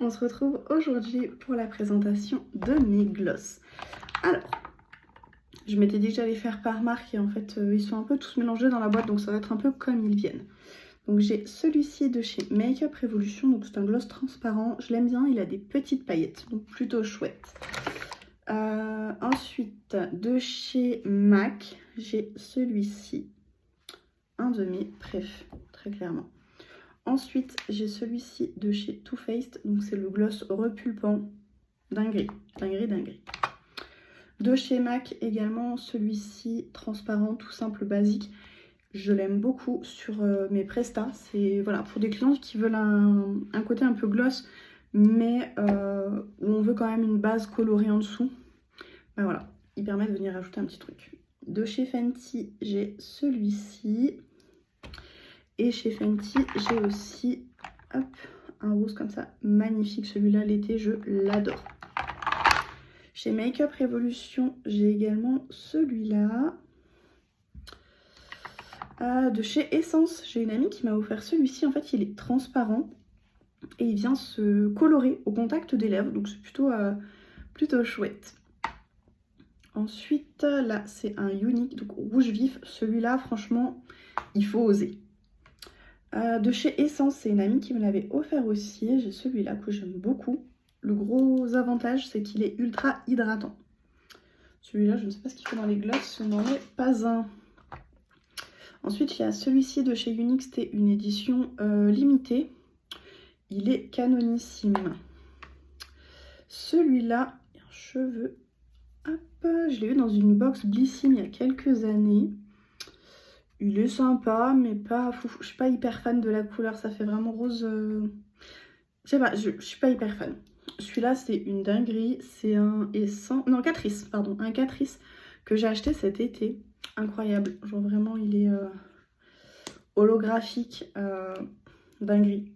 on se retrouve aujourd'hui pour la présentation de mes glosses. Alors, je m'étais dit que j'allais faire par marque et en fait ils sont un peu tous mélangés dans la boîte, donc ça va être un peu comme ils viennent. Donc j'ai celui-ci de chez Makeup Revolution, donc c'est un gloss transparent, je l'aime bien, il a des petites paillettes, donc plutôt chouette. Ensuite de chez MAC, j'ai celui-ci, un de mes préf, très clairement. Ensuite, j'ai celui-ci de chez Too Faced, donc c'est le gloss repulpant, dinguerie. De chez MAC également, celui-ci transparent, tout simple, basique. Je l'aime beaucoup sur mes prestats. C'est voilà, pour des clients qui veulent un côté un peu gloss, mais où on veut quand même une base colorée en dessous. Ben voilà, il permet de venir ajouter un petit truc. De chez Fenty, j'ai celui-ci. Et chez Fenty, j'ai aussi hop, un rose comme ça, magnifique. Celui-là, l'été, je l'adore. Chez Makeup Revolution, j'ai également celui-là. De chez Essence, j'ai une amie qui m'a offert celui-ci. En fait, il est transparent et il vient se colorer au contact des lèvres. Donc, c'est plutôt chouette. Ensuite, là, c'est un Unique, donc rouge vif. Celui-là, franchement, il faut oser. De chez Essence, c'est une amie qui me l'avait offert aussi. J'ai celui-là que j'aime beaucoup. Le gros avantage, c'est qu'il est ultra hydratant. Celui-là, je ne sais pas ce qu'il fait dans les glosses, ce n'en est pas un. Ensuite, il y a celui-ci de chez Unique, c'était une édition limitée. Il est canonissime. Celui-là, il y a un cheveu. Hop, je l'ai eu dans une box Blissim il y a quelques années. Il est sympa, mais pas fou. Je suis pas hyper fan de la couleur, ça fait vraiment rose. Je sais pas, je suis pas hyper fan. Celui-là, c'est une dinguerie. C'est un essence. Non, Catrice, pardon. Un Catrice que j'ai acheté cet été. Incroyable. Genre vraiment, il est holographique. Dinguerie.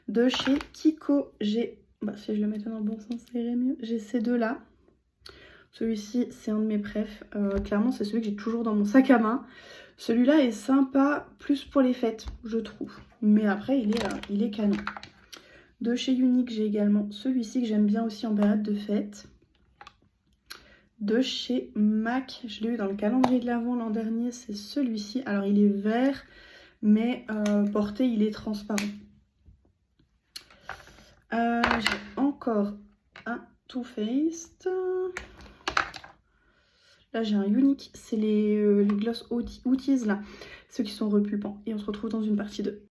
De chez Kiko, j'ai. Bah, si je le mettais dans le bon sens, ça irait mieux. J'ai ces deux-là. Celui-ci, c'est un de mes préfs. Clairement, c'est celui que j'ai toujours dans mon sac à main. Celui-là est sympa, plus pour les fêtes, je trouve. Mais après, il est canon. De chez Unique, j'ai également celui-ci que j'aime bien aussi en période de fête. De chez MAC, je l'ai eu dans le calendrier de l'Avent l'an dernier, c'est celui-ci. Alors, il est vert, mais porté, il est transparent. J'ai encore un Too Faced. Là, j'ai un Unique, c'est les gloss Outies, là, ceux qui sont repulpants. Et on se retrouve dans une partie 2.